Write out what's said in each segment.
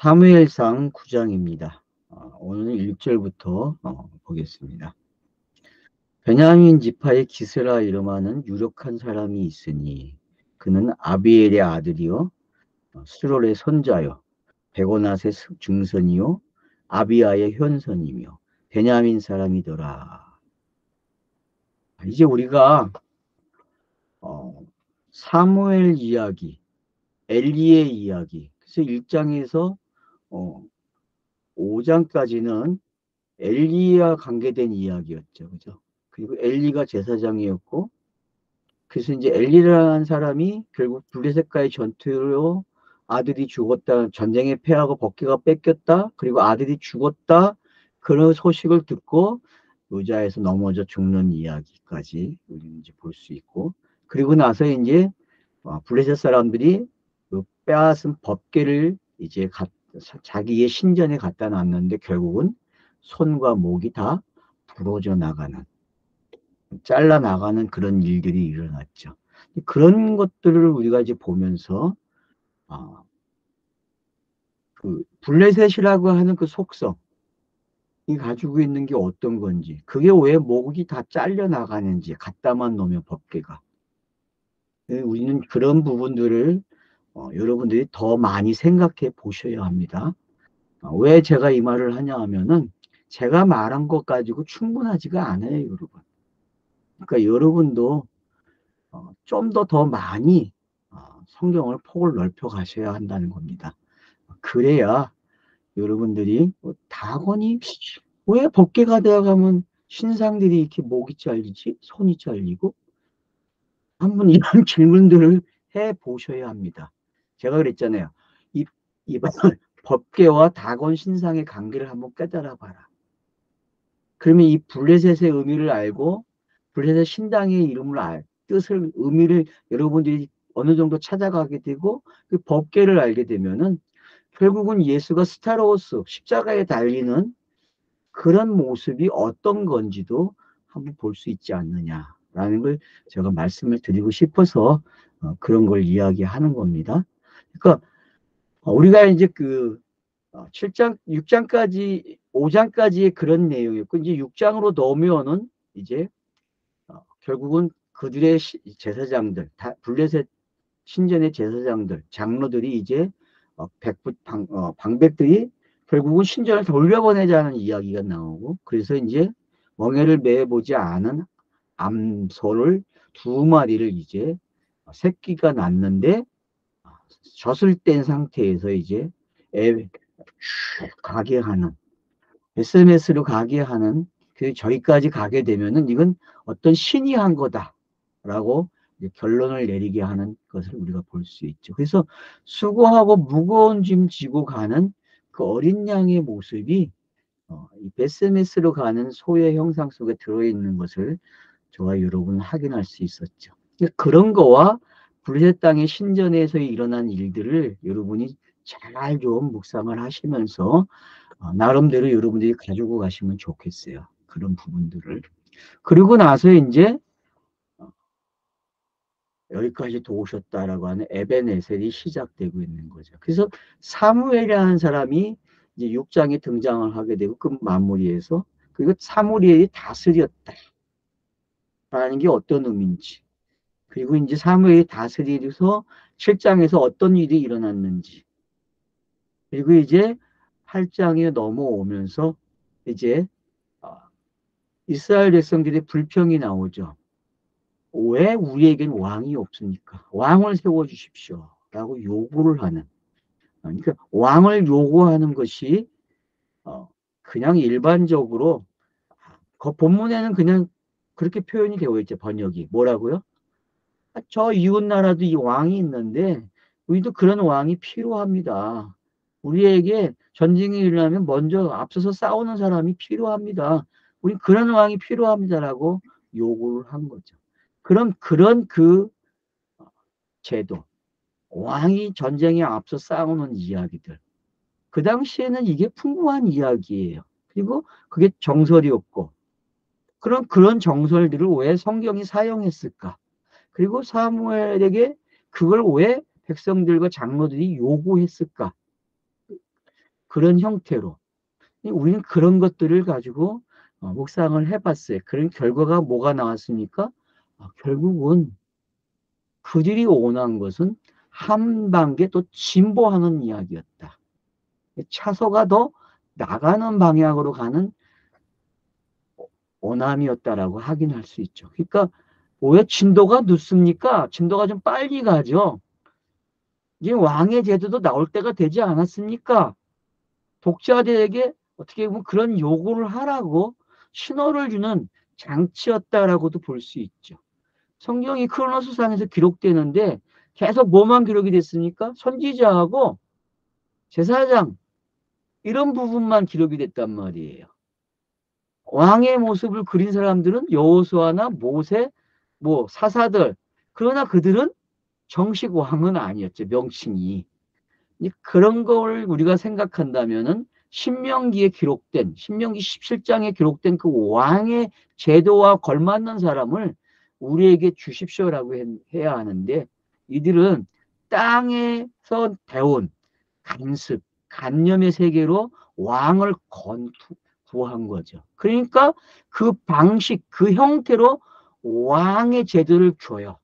사무엘상 9장입니다. 오늘 1절부터 보겠습니다. 베냐민 지파의 기스라 이름하는 유력한 사람이 있으니 그는 아비엘의 아들이요 스롤의 손자요 베고낫의 증손이요 아비아의 현손이며 베냐민 사람이더라. 이제 우리가 사무엘 이야기, 엘리의 이야기, 그래서 1장에서 5장까지는 엘리와 관계된 이야기였죠. 그죠? 그리고 엘리가 제사장이었고, 그래서 이제 엘리라는 사람이 결국 블레셋과의 전투로 아들이 죽었다, 전쟁에 패하고 법궤가 뺏겼다, 그리고 아들이 죽었다, 그런 소식을 듣고 의자에서 넘어져 죽는 이야기까지 우리는 이제 볼 수 있고, 그리고 나서 이제 블레셋 사람들이 그 빼앗은 법궤를 이제 자기의 신전에 갖다 놨는데 결국은 손과 목이 다 부러져 나가는, 잘라 나가는 그런 일들이 일어났죠. 그런 것들을 우리가 이제 보면서 그 블레셋이라고 하는 그 속성이 가지고 있는 게 어떤 건지, 그게 왜 목이 다 잘려 나가는지, 갖다만 놓으면 법궤가. 우리는 그런 부분들을 여러분들이 더 많이 생각해 보셔야 합니다. 왜 제가 이 말을 하냐 하면은 제가 말한 것 가지고 충분하지가 않아요, 여러분. 그러니까 여러분도 좀 더 많이 성경을 폭을 넓혀 가셔야 한다는 겁니다. 그래야 여러분들이 다건히 왜 법궤가 되어가면 신상들이 이렇게 목이 잘리지? 손이 잘리고? 한번 이런 질문들을 해 보셔야 합니다. 제가 그랬잖아요. 이 법궤와 다곤 신상의 관계를 한번 깨달아 봐라. 그러면 이 블레셋의 의미를 알고 블레셋 신당의 이름을 뜻을 의미를 여러분들이 어느 정도 찾아가게 되고 그 법궤를 알게 되면은 결국은 예수가 스타로스 십자가에 달리는 그런 모습이 어떤 건지도 한번 볼 수 있지 않느냐라는 걸 제가 말씀을 드리고 싶어서 그런 걸 이야기하는 겁니다. 그러니까 우리가 이제 그 7장, 6장까지, 5장까지의 그런 내용이었고, 이제 6장으로 넘어오는 이제 결국은 그들의 제사장들, 블레셋 신전의 제사장들, 장로들이 이제 방백들이 결국은 신전을 돌려보내자는 이야기가 나오고, 그래서 이제 멍에를 매보지 않은 암소를 2마리를 이제 새끼가 났는데 젖을 뗀 상태에서 이제 가게 하는, SMS로 가게 하는, 그 저기까지 가게 되면은 이건 어떤 신이 한 거다라고 결론을 내리게 하는 것을 우리가 볼 수 있죠. 그래서 수고하고 무거운 짐 지고 가는 그 어린 양의 모습이 이 베스메스로 가는 소의 형상 속에 들어있는 것을 저와 여러분 확인할 수 있었죠. 그런 거와 블레셋 땅의 신전에서 일어난 일들을 여러분이 잘 좀 묵상을 하시면서 나름대로 여러분들이 가지고 가시면 좋겠어요. 그런 부분들을. 그리고 나서 이제 여기까지 도우셨다라고 하는 에벤에셀이 시작되고 있는 거죠. 그래서 사무엘이라는 사람이 이제 6장에 등장을 하게 되고 그 마무리에서, 그리고 사무엘이 다스렸다 라는 게 어떤 의미인지, 그리고 이제 사무엘이 다스리면서 7장에서 어떤 일이 일어났는지, 그리고 이제 8장에 넘어오면서 이제 이스라엘 백성들의 불평이 나오죠. 왜 우리에겐 왕이 없습니까? 왕을 세워주십시오 라고 요구를 하는, 그러니까 왕을 요구하는 것이 그냥 일반적으로 그 본문에는 그냥 그렇게 표현이 되어 있죠. 번역이 뭐라고요? 저 이웃나라도 이 왕이 있는데 우리도 그런 왕이 필요합니다. 우리에게 전쟁이 일어나면 먼저 앞서서 싸우는 사람이 필요합니다. 우리 그런 왕이 필요합니다라고 요구를 한 거죠. 그런 그 제도, 왕이 전쟁에 앞서 싸우는 이야기들, 그 당시에는 이게 풍부한 이야기예요. 그리고 그게 정설이었고, 그런 정설들을 왜 성경이 사용했을까? 그리고 사무엘에게 그걸 왜 백성들과 장로들이 요구했을까? 그런 형태로. 우리는 그런 것들을 가지고 묵상을 해봤어요. 그런 결과가 뭐가 나왔습니까? 결국은 그들이 원한 것은 한 단계 또 진보하는 이야기였다. 차소가 더 나가는 방향으로 가는 원함이었다라고 확인할 수 있죠. 그러니까 왜 진도가 늦습니까? 진도가 좀 빨리 가죠. 이제 왕의 제도도 나올 때가 되지 않았습니까? 독자들에게 어떻게 보면 그런 요구를 하라고 신호를 주는 장치였다라고도 볼 수 있죠. 성경이 크로노스상에서 기록되는데 계속 뭐만 기록이 됐습니까? 선지자하고 제사장 이런 부분만 기록이 됐단 말이에요. 왕의 모습을 그린 사람들은 여호수아나 모세, 뭐 사사들. 그러나 그들은 정식 왕은 아니었죠. 명칭이. 그런 걸 우리가 생각한다면은 신명기에 기록된 신명기 17장에 기록된 그 왕의 제도와 걸맞는 사람을 우리에게 주십시오라고 해야 하는데 이들은 땅에서 배운 간습, 간념의 세계로 왕을 구한 거죠. 그러니까 그 방식, 그 형태로 왕의 제도를 줘요.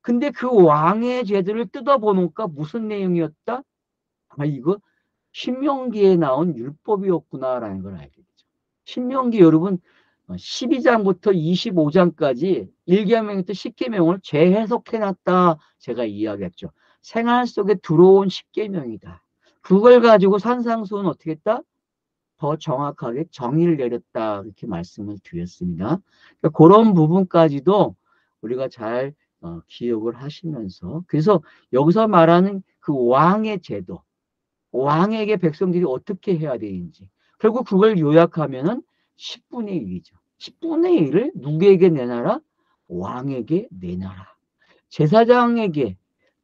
근데 그 왕의 제도를 뜯어보니까 무슨 내용이었다? 이거 신명기에 나온 율법이었구나라는 걸 알게 되죠. 신명기 여러분 12장부터 25장까지 1계명부터 10계명을 재해석해놨다 제가 이야기했죠. 생활 속에 들어온 10계명이다. 그걸 가지고 산상수훈 어떻게 했다? 더 정확하게 정의를 내렸다 이렇게 말씀을 드렸습니다. 그러니까 그런 부분까지도 우리가 잘 기억을 하시면서 그래서 여기서 말하는 그 왕의 제도 왕에게 백성들이 어떻게 해야 되는지 결국 그걸 요약하면은 10분의 1이죠. 10분의 1을 누구에게 내놔라? 왕에게 내놔라. 제사장에게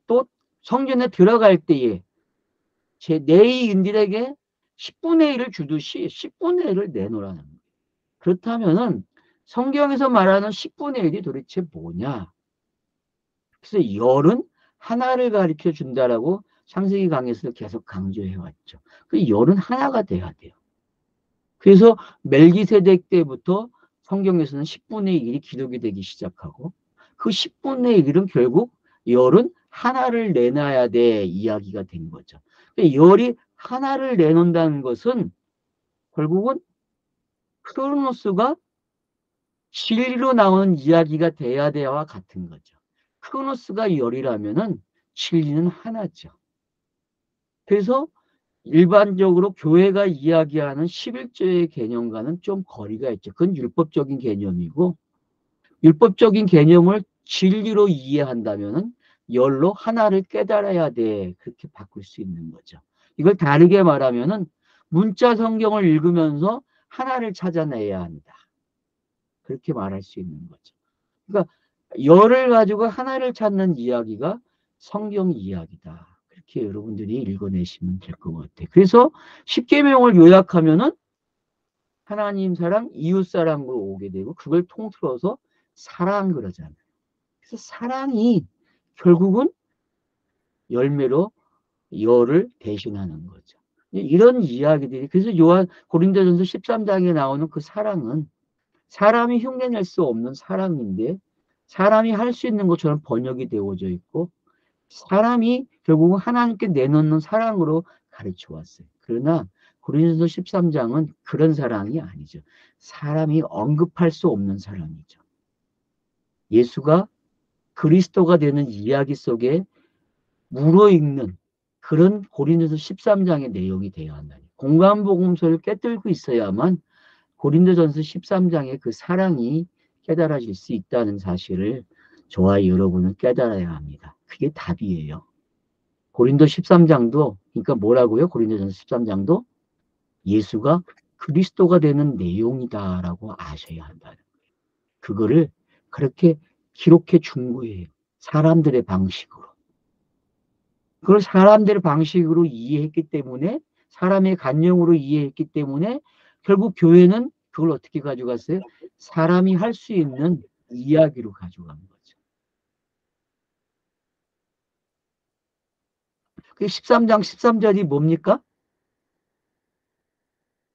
또 성전에 들어갈 때에 제 내의인들에게 10분의 1을 주듯이 10분의 1을 내놓으라는 거예요. 그렇다면은 성경에서 말하는 10분의 1이 도대체 뭐냐? 그래서 열은 하나를 가르쳐 준다라고 창세기 강에서 계속 강조해 왔죠. 그 열은 하나가 돼야 돼요. 그래서 멜기세덱 때부터 성경에서는 10분의 1이 기록이 되기 시작하고 그 10분의 1은 결국 열은 하나를 내놔야 돼 이야기가 된 거죠. 열이 하나를 내놓는다는 것은 결국은 크로노스가 진리로 나오는 이야기가 돼야 돼와 같은 거죠. 크로노스가 열이라면은 진리는 하나죠. 그래서 일반적으로 교회가 이야기하는 11조의 개념과는 좀 거리가 있죠. 그건 율법적인 개념이고 율법적인 개념을 진리로 이해한다면은 열로 하나를 깨달아야 돼. 그렇게 바꿀 수 있는 거죠. 이걸 다르게 말하면은 문자 성경을 읽으면서 하나를 찾아내야 한다. 그렇게 말할 수 있는 거죠. 그러니까 열을 가지고 하나를 찾는 이야기가 성경 이야기다. 그렇게 여러분들이 읽어내시면 될 것 같아요. 그래서 십계명을 요약하면은 하나님 사랑, 이웃 사랑으로 오게 되고 그걸 통틀어서 사랑 그러잖아요. 그래서 사랑이 결국은 열매로 열을 대신하는 거죠. 이런 이야기들이 그래서 요한 고린도전서 13장에 나오는 그 사랑은 사람이 흉내낼 수 없는 사랑인데 사람이 할 수 있는 것처럼 번역이 되어져 있고 사람이 결국은 하나님께 내놓는 사랑으로 가르쳐 왔어요. 그러나 고린도서 13장은 그런 사랑이 아니죠. 사람이 언급할 수 없는 사랑이죠. 예수가 그리스도가 되는 이야기 속에 묻어있는 그런 고린도서 13장의 내용이 되어야 한다. 공간복음서를 깨뜨리고 있어야만 고린도전서 13장의 그 사랑이 깨달아질 수 있다는 사실을 저와 여러분은 깨달아야 합니다. 그게 답이에요. 고린도 13장도 그러니까 뭐라고요? 고린도전서 13장도 예수가 그리스도가 되는 내용이다라고 아셔야 한다는 거예요. 그거를 그렇게 기록해 준 거예요. 사람들의 방식으로. 그걸 사람들의 방식으로 이해했기 때문에 사람의 관념으로 이해했기 때문에 결국 교회는 그걸 어떻게 가져갔어요? 사람이 할 수 있는 이야기로 가져간 거죠. 그 13장 13절이 뭡니까?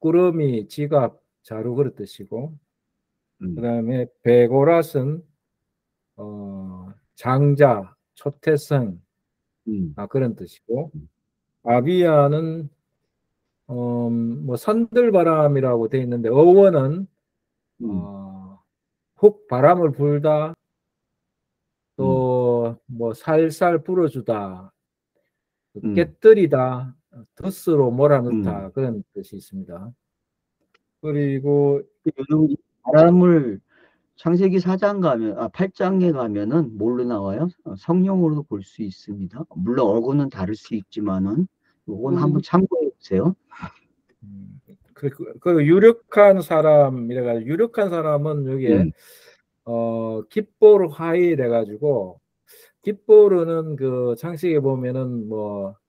꾸러미, 지갑, 자루 그런 뜻이고, 그 음, 다음에 베고랏은 장자, 초태성 음, 그런 뜻이고, 음, 아비아는 뭐 산들바람이라고 돼 있는데 어원은 음, 훅 바람을 불다 음, 또 뭐 살살 불어주다 음, 깨뜨리다 덫으로 음. 몰아넣다 그런 뜻이 있습니다. 그리고 여러분, 바람을 창세기 4장 가면, 8장에 가면은 뭘로 나와요? 성령으로 볼 수 있습니다. 물론 어구는 다를 수 있지만은, 요건 한번 참고해 보세요. 음, 그 유력한 사람 이래가지고 유력한 사람은 여기에 음, 깃보르 하일 해가지고 깃보르는 그 창세기에 보면은 뭐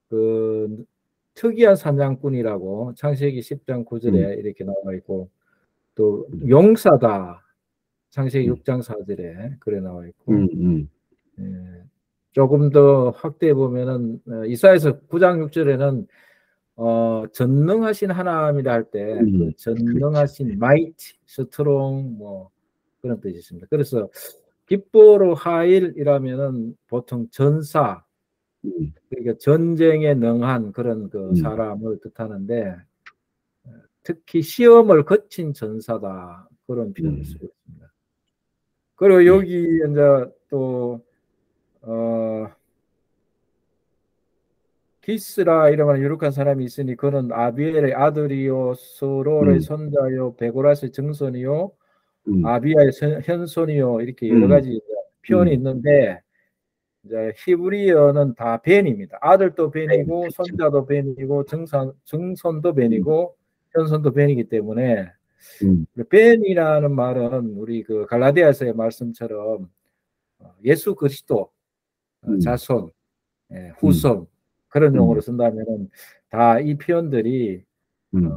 그 특이한 사냥꾼이라고 창세기 10장 음, 9절에 이렇게 나와 있고 또 음, 용사다 창세기 음, 6장 4절에 그래 나와 있고 음, 음, 예, 조금 더 확대해 보면은 이사야서 9장 6절에는 전능하신 하나님이라 할 때 그 그렇죠. 전능하신 마이트 스트롱 뭐 그런 뜻이 있습니다. 그래서 깃보로 하일이라면은 보통 전사 음, 그러니까 전쟁에 능한 그런 그 음, 사람을 뜻하는데 특히 시험을 거친 전사다 그런 표현을 음, 쓰고 있습니다. 그리고 예, 여기 이제 또 기스라 이름하는 유력한 사람이 있으니 그는 아비엘의 아들이요 스롤의 음, 손자요 베고라스의 증손이요 음, 아비야의 현손이요 이렇게 여러 음, 가지 표현이 음, 있는데 이제 히브리어는 다 벤입니다. 아들도 벤이고 그렇죠. 손자도 벤이고 증손도 음, 벤이고 현손도 벤이기 때문에 음, 벤이라는 말은 우리 그 갈라디아서의 말씀처럼 예수 그리스도 음, 자손, 음, 후손 그런 용어로 음, 쓴다면은 다 이 표현들이 음,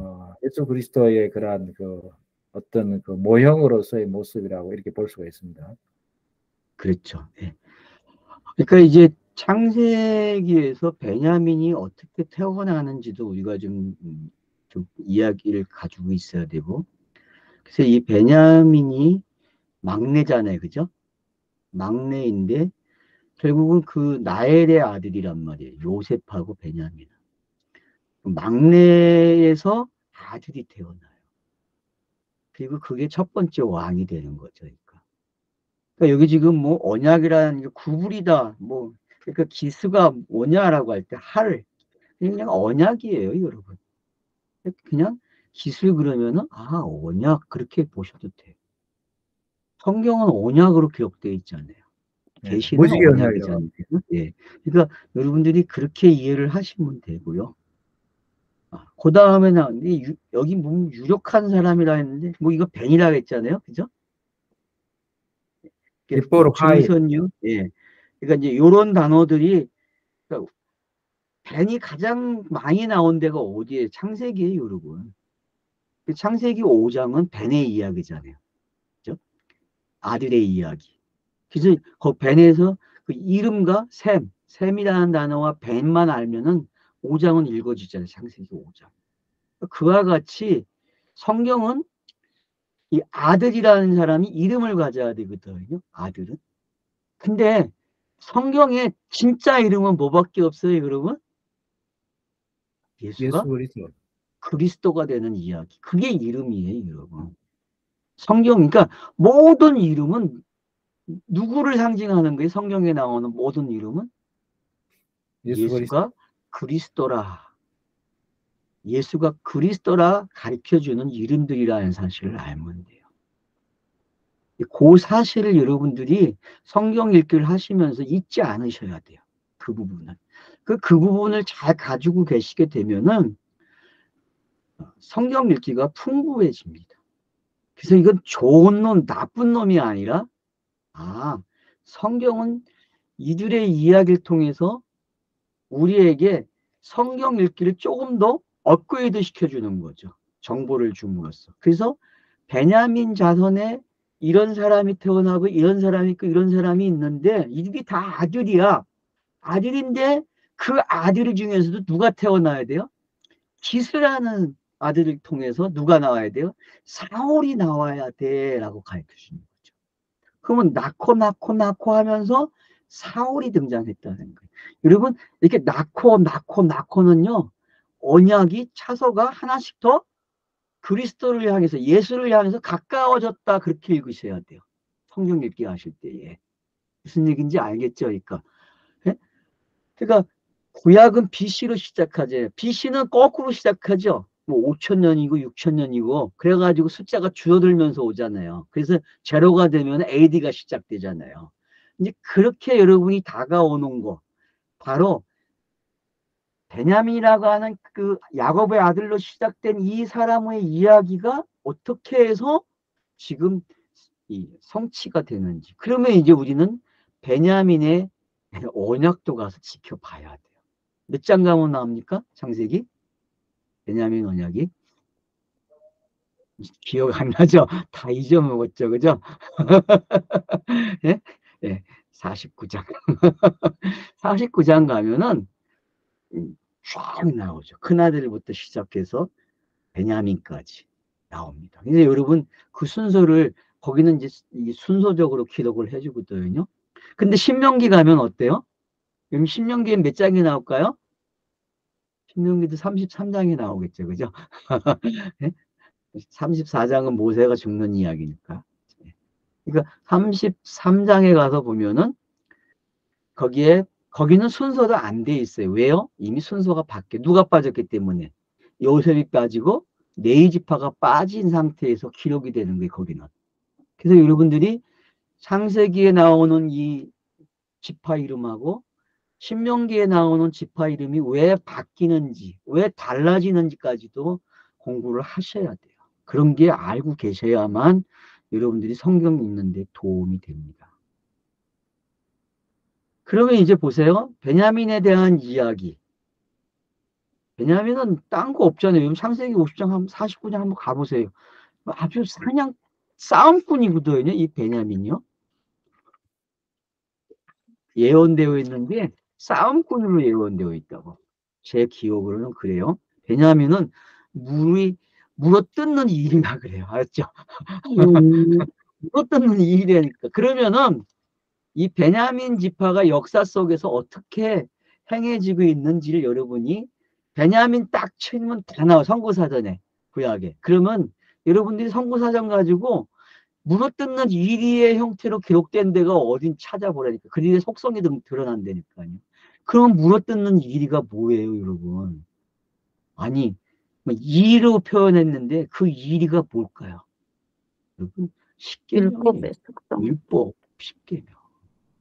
예수 그리스도의 그러한 그 어떤 그 모형으로서의 모습이라고 이렇게 볼 수가 있습니다. 그렇죠. 예. 그러니까 이제 창세기에서 베냐민이 어떻게 태어나는지도 우리가 좀 이야기를 가지고 있어야 되고, 그래서 이 베냐민이 막내잖아요, 그죠? 막내인데 결국은 그 나엘의 아들이란 말이에요. 요셉하고 베냐민. 막내에서 아들이 태어나요. 그리고 그게 첫 번째 왕이 되는 거죠. 그러니까 여기 지금 뭐 언약이라는 게 구불이다. 뭐 그러니까 기스가 뭐냐라고 할 때 할. 그냥 언약이에요, 여러분. 그냥 기술 그러면은 언약 그렇게 보셔도 돼요. 성경은 언약으로 기록되어 있잖아요. 계시는 무지개 언약이라고 언약이잖아요. 예. 그러니까 여러분들이 그렇게 이해를 하시면 되고요. 그 다음에는 여기 뭐 유력한 사람이라 했는데 뭐 이거 벤이라 했잖아요. 그죠? 깃보로 하일 증선유. 예. 그러니까 이제 요런 단어들이 그러니까 벤이 가장 많이 나온 데가 어디에 창세기예요, 여러분. 창세기 5장은 벤의 이야기잖아요. 그죠? 아들의 이야기. 그래서 그 벤에서 그 이름과 셈이라는 단어와 벤만 알면은 5장은 읽어지잖아요. 창세기 5장. 그와 같이 성경은 이 아들이라는 사람이 이름을 가져야 되거든요. 아들은. 근데 성경에 진짜 이름은 뭐밖에 없어요, 여러분? 예수 예수가 그리스도. 그리스도가 되는 이야기. 그게 이름이에요, 여러분. 그러니까 모든 이름은 누구를 상징하는 거예요? 성경에 나오는 모든 이름은? 예수 그리스도. 예수가 그리스도라. 예수가 그리스도라 가르쳐주는 이름들이라는 사실을 알면 돼요. 그 사실을 여러분들이 성경 읽기를 하시면서 잊지 않으셔야 돼요. 그 부분을. 그 부분을 잘 가지고 계시게 되면은 성경 읽기가 풍부해집니다. 그래서 이건 좋은 놈, 나쁜 놈이 아니라, 성경은 이들의 이야기를 통해서 우리에게 성경 읽기를 조금 더 업그레이드 시켜주는 거죠. 정보를 줌으로써. 그래서 베냐민 자손에 이런 사람이 태어나고 이런 사람이 있고 이런 사람이 있는데 이들이 다 아들이야. 아들인데 그 아들 중에서도 누가 태어나야 돼요? 기스라는 아들을 통해서 누가 나와야 돼요? 사울이 나와야 돼라고 가르쳐 주는 거죠. 그러면 낳고 하면서 사울이 등장했다는 거예요. 여러분 이렇게 낳고는요 언약이 차서가 하나씩 더 그리스도를 향해서 예수를 향해서 가까워졌다 그렇게 읽으셔야 돼요. 성경 읽기 하실 때에 무슨 얘기인지 알겠죠? 그러니까 예? 그러니까 구약은 BC로 시작하죠. BC는 거꾸로 시작하죠. 뭐 5,000년이고 6,000년이고 그래가지고 숫자가 줄어들면서 오잖아요. 그래서 제로가 되면 AD가 시작되잖아요. 이제 그렇게 여러분이 다가오는 거 바로 베냐민이라고 하는 그 야곱의 아들로 시작된 이 사람의 이야기가 어떻게 해서 지금 이 성취가 되는지. 그러면 이제 우리는 베냐민의 언약도 가서 지켜봐야 돼요. 몇 장 가면 나옵니까? 창세기? 베냐민 언약이? 기억 안 나죠? 다 잊어먹었죠. 그죠? 예? 예, 49장. 49장 가면은 쫙 나오죠. 큰아들부터 시작해서 베냐민까지 나옵니다. 근데 여러분 그 순서를 거기는 이제 순서적으로 기록을 해주거든요. 근데 신명기 가면 어때요? 그럼 신명기엔 몇 장이 나올까요? 신명기도 33장이 나오겠죠. 그죠? 34장은 모세가 죽는 이야기니까. 그러니까 33장에 가서 보면은 거기는 순서도 안 돼 있어요. 왜요? 이미 순서가 바뀌어. 누가 빠졌기 때문에. 요셉이 빠지고 네이지파가 빠진 상태에서 기록이 되는 거예요. 거기는. 그래서 여러분들이 창세기에 나오는 이 지파 이름하고 신명기에 나오는 지파 이름이 왜 바뀌는지, 왜 달라지는지까지도 공부를 하셔야 돼요. 그런 게 알고 계셔야만 여러분들이 성경 읽는 데 도움이 됩니다. 그러면 이제 보세요. 베냐민에 대한 이야기. 베냐민은 딴 거 없잖아요. 창세기 50장, 49장 한번 가보세요. 아주 사냥, 싸움꾼이거든요. 이 베냐민이요. 예언되어 있는 게 싸움꾼으로 예언되어 있다고. 제 기억으로는 그래요. 베냐민은 물어뜯는 일이라 그래요. 알았죠? 물어뜯는 일이라니까. 그러면은 이 베냐민 지파가 역사 속에서 어떻게 행해지고 있는지를 여러분이 베냐민 딱 치면 다 나와. 선구사전에. 구약에. 그러면 여러분들이 선구사전 가지고 물어뜯는 이리의 형태로 기록된 데가 어딘 찾아보라니까. 그 일의 속성이 드러난다니까요. 그럼 물어뜯는 이리가 뭐예요, 여러분? 아니, 뭐 이리로 표현했는데 그 이리가 뭘까요? 여러분, 십계명이에요. 율법의 특성. 율법, 십계명.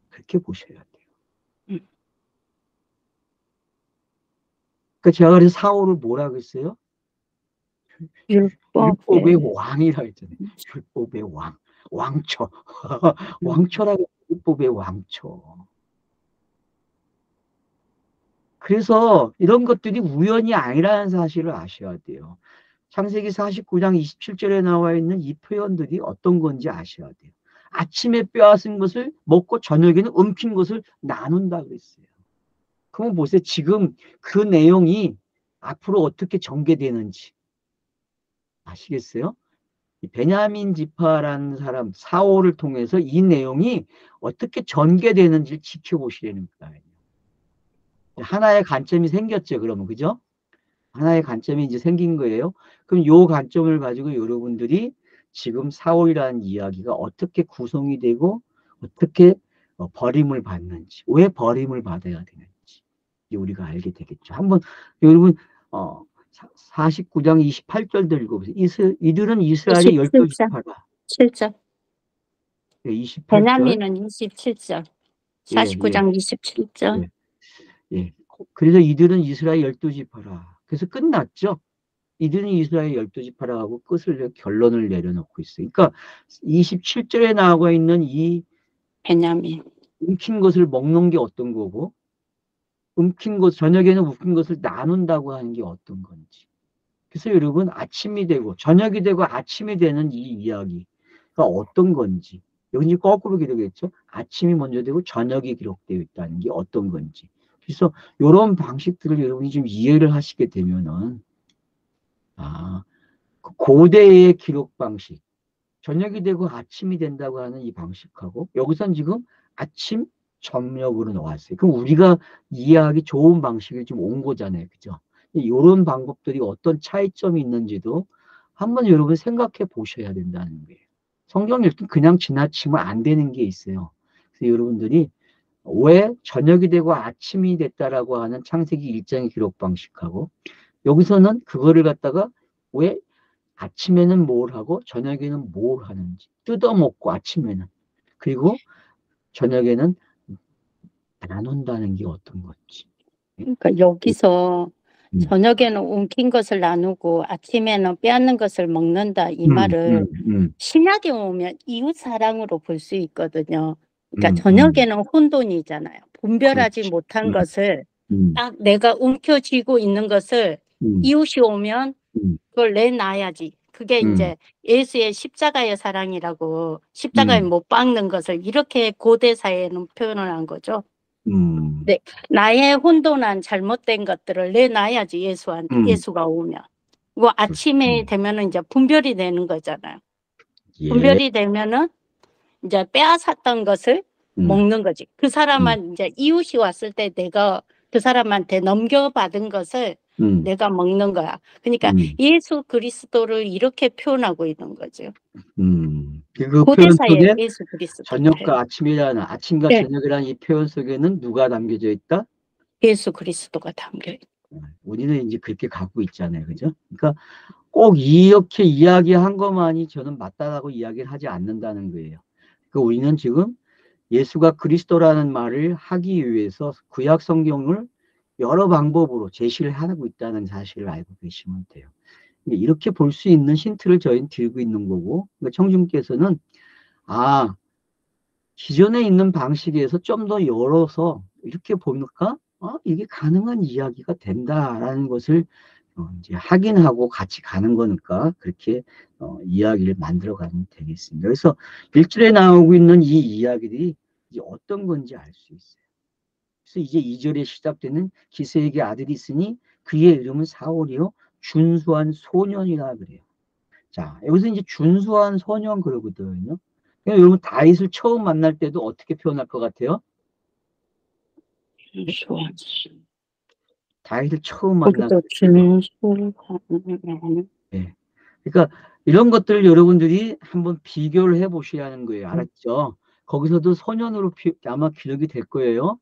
그렇게 보셔야 돼요. 그러니까 제가 그래서 사울을 뭐라고 했어요? 율법의 왕이라고 했잖아요. 율법의 왕. 왕초. 왕초라고 율법의 왕초. 그래서 이런 것들이 우연이 아니라는 사실을 아셔야 돼요. 창세기 49장 27절에 나와 있는 이 표현들이 어떤 건지 아셔야 돼요. 아침에 빼앗은 것을 먹고 저녁에는 움킨 것을 나눈다 그랬어요. 그럼 보세요. 지금 그 내용이 앞으로 어떻게 전개되는지 아시겠어요? 베냐민 지파라는 사람 사울을 통해서 이 내용이 어떻게 전개되는지를 지켜보시라는 거예요. 하나의 관점이 생겼죠. 그러면 그죠? 하나의 관점이 이제 생긴 거예요. 그럼 요 관점을 가지고 여러분들이 지금 사울이라는 이야기가 어떻게 구성이 되고 어떻게 버림을 받는지, 왜 버림을 받아야 되는지 우리가 알게 되겠죠. 한번 여러분 49장 28절도 읽어보세요. 이들은 이스라엘의 12지파라. 7절. 28절. 베냐민은 27절. 49장 27절. 예. 그래서 이들은 이스라엘 12지파라. 그래서 끝났죠. 이들은 이스라엘 12지파라 하고 끝을 결론을 내려놓고 있어요. 그러니까 27절에 나와 있는 이 베냐민. 움킨 것을 먹는 게 어떤 거고 저녁에는 움킨 것을 나눈다고 하는 게 어떤 건지. 그래서 여러분 아침이 되고 저녁이 되고 아침이 되는 이 이야기가 어떤 건지. 여기 이제 거꾸로 기록했죠. 아침이 먼저 되고 저녁이 기록되어 있다는 게 어떤 건지. 그래서 이런 방식들을 여러분이 좀 이해를 하시게 되면은 그 고대의 기록 방식, 저녁이 되고 아침이 된다고 하는 이 방식하고 여기선 지금 아침, 저녁으로 나왔어요. 그럼 우리가 이해하기 좋은 방식이 좀 온 거잖아요. 그죠? 이런 방법들이 어떤 차이점이 있는지도 한번 여러분 생각해 보셔야 된다는 거예요. 성경 읽기 그냥 지나치면 안 되는 게 있어요. 그래서 여러분들이 왜 저녁이 되고 아침이 됐다라고 하는 창세기 1장의 기록 방식하고 여기서는 그거를 갖다가 왜 아침에는 뭘 하고 저녁에는 뭘 하는지 뜯어먹고 아침에는 그리고 저녁에는 나눈다는 게 어떤 건지. 그러니까 여기서 음. 저녁에는 움킨 것을 나누고 아침에는 빼앗는 것을 먹는다 이 말을 신약에 오면 이웃 사랑으로 볼 수 있거든요. 그러니까 저녁에는 혼돈이잖아요. 분별하지 그렇지. 못한 것을 음. 딱 내가 움켜쥐고 있는 것을 이웃이 오면 그걸 내놔야지. 그게 이제 예수의 십자가의 사랑이라고 십자가에 못 박는 것을 이렇게 고대 사회에는 표현을 한 거죠. 네, 나의 혼돈한 잘못된 것들을 내놔야지 예수가 오면. 뭐 아침에 되면은 이제 분별이 되는 거잖아요. 예. 분별이 되면은 이제 빼앗았던 것을 먹는 거지. 그 사람은 이제 이웃이 왔을 때 내가 그 사람한테 넘겨받은 것을 내가 먹는 거야. 그러니까 예수 그리스도를 이렇게 표현하고 있는 거죠. 그 표현 고대사의 속에 예수 그리스도. 저녁과 아침이라는 아침과 네. 저녁이라는 이 표현 속에는 누가 담겨져 있다? 예수 그리스도가 담겨 있다. 우리는 이제 그렇게 갖고 있잖아요. 그죠? 그러니까 꼭 이렇게 이야기한 것만이 저는 맞다라고 이야기를 하지 않는다는 거예요. 그러니까 우리는 지금 예수가 그리스도라는 말을 하기 위해서 구약 성경을 여러 방법으로 제시를 하고 있다는 사실을 알고 계시면 돼요. 이렇게 볼 수 있는 힌트를 저희는 들고 있는 거고, 그러니까 청중께서는 기존에 있는 방식에서 좀 더 열어서 이렇게 보니까 이게 가능한 이야기가 된다라는 것을 이제 확인하고 같이 가는 거니까 그렇게 이야기를 만들어 가면 되겠습니다. 그래서 1절에 나오고 있는 이 이야기들이 이제 어떤 건지 알 수 있어요. 그래서 이제 2절에 시작되는 기세에게 아들이 있으니 그의 이름은 사울이요 준수한 소년이라 그래요. 자, 여기서 이제 준수한 소년 그러거든요. 그러니까 여러분 다윗을 처음 만날 때도 어떻게 표현할 것 같아요? 다윗을 처음 만날 거기도 준수한. 네. 그러니까 이런 것들을 여러분들이 한번 비교를 해 보셔야 하는 거예요. 알았죠? 거기서도 소년으로 아마 기록이 될 거예요.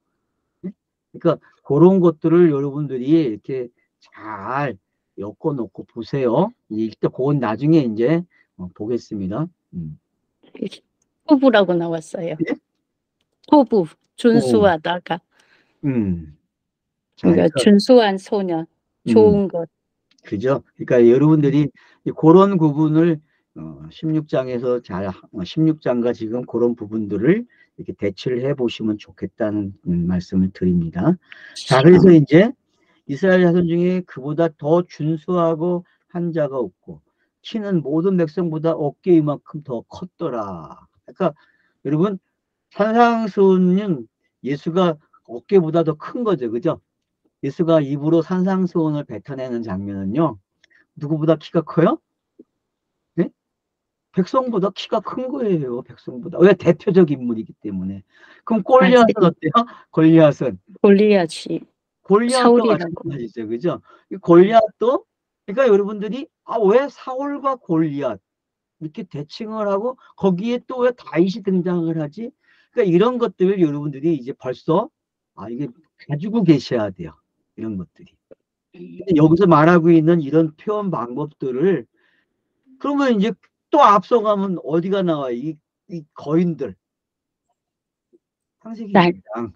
네? 그러니까 그런 것들을 여러분들이 이렇게 잘 엮어놓고 보세요. 일단 그건 나중에 이제 보겠습니다. 토부라고 나왔어요. 예? 토부, 준수하다가. 자, 그러니까 준수한 소년, 좋은 것. 그죠? 그러니까 여러분들이 그런 부분을 16장에서 16장과 지금 그런 부분들을 이렇게 대치를 해 보시면 좋겠다는 말씀을 드립니다. 자, 그래서 이제 이스라엘 자손 중에 그보다 더 준수하고 한 자가 없고 키는 모든 백성보다 어깨 이만큼 더 컸더라. 그러니까 여러분 산상수훈은 예수가 어깨보다 더 큰 거죠. 그죠? 예수가 입으로 산상수훈을 뱉어내는 장면은요. 누구보다 키가 커요? 네? 백성보다 키가 큰 거예요. 백성보다. 왜? 대표적 인물이기 때문에. 그럼 골리앗은 어때요? 골리앗은? 골리앗도 마찬가지죠. 그죠? 이 골리앗도 그러니까 여러분들이 왜 사울과 골리앗 이렇게 대칭을 하고 거기에 또 왜 다윗이 등장을 하지? 그러니까 이런 것들을 여러분들이 이제 벌써 이게 가지고 계셔야 돼요. 이런 것들이. 근데 여기서 말하고 있는 이런 표현 방법들을 그러면 이제 또 앞서가면 어디가 나와요? 이 거인들. 창세기 2장.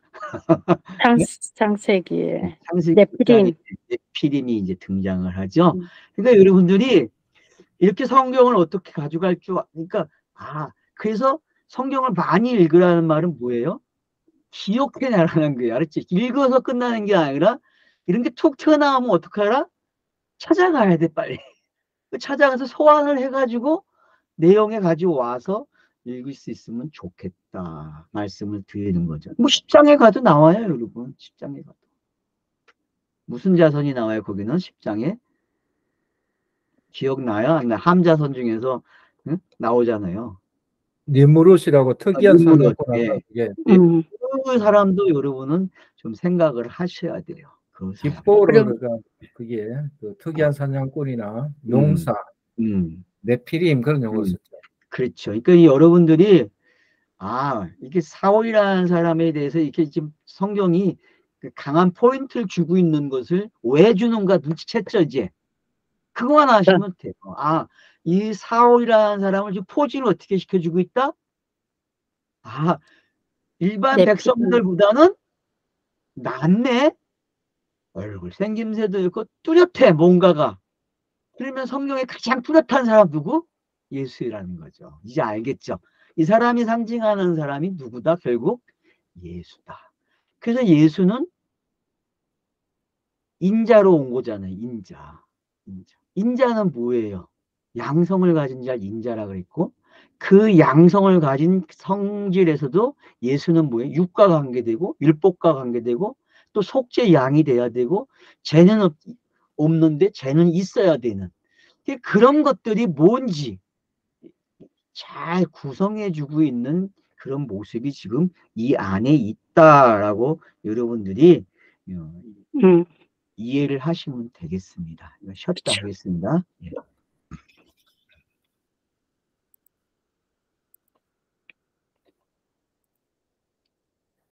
창세기에 창세기 2장에 네피림이 이제 등장을 하죠. 그러니까 여러분들이 이렇게 성경을 어떻게 가져갈 줄 그러니까 그래서 성경을 많이 읽으라는 말은 뭐예요? 기억해내라는 거예요. 알았지? 읽어서 끝나는 게 아니라 이런 게 툭 튀어나오면 어떡하라? 찾아가야 돼 빨리. 찾아가서 소환을 해가지고 내용에 가지고 와서 읽을 수 있으면 좋겠다 말씀을 드리는 거죠. 뭐 10장에 가도 나와요. 여러분 10장에 가도. 무슨 자손이 나와요? 거기는 10장에 기억나요? 안 나? 함자선 중에서 응? 나오잖아요. 니무롯이라고 특이한 니무롯, 사냥꾼 예. 아까 그게 그 사람도 여러분은 좀 생각을 하셔야 돼요. 그 사람. 기포르가 그게 그 특이한 사냥꾼이나 용사, 네피림 그런 용어를 썼죠. 그렇죠. 그러니까 이 여러분들이 이게 사울이라는 사람에 대해서 이렇게 지금 성경이 그 강한 포인트를 주고 있는 것을 왜 주는가 눈치챘죠, 이제. 그거만 아시면 돼요. 이 사울이라는 사람을 지금 포진을 어떻게 시켜주고 있다? 일반 백성들보다는 낫네? 얼굴 생김새도 있고 뚜렷해, 뭔가가. 그러면 성경에 가장 뚜렷한 사람 누구? 예수라는 거죠. 이제 알겠죠? 이 사람이 상징하는 사람이 누구다? 결국 예수다. 그래서 예수는 인자로 온 거잖아요. 인자. 인자는 뭐예요? 양성을 가진 자 인자라 그랬고, 그 양성을 가진 성질에서도 예수는 뭐예요? 육과 관계되고 율법과 관계되고 또 속죄 양이 돼야 되고 죄는 없는데 죄는 있어야 되는 그런 것들이 뭔지 잘 구성해주고 있는 그런 모습이 지금 이 안에 있다라고 여러분들이 이해를 하시면 되겠습니다. 쉬었다 하겠습니다. 예.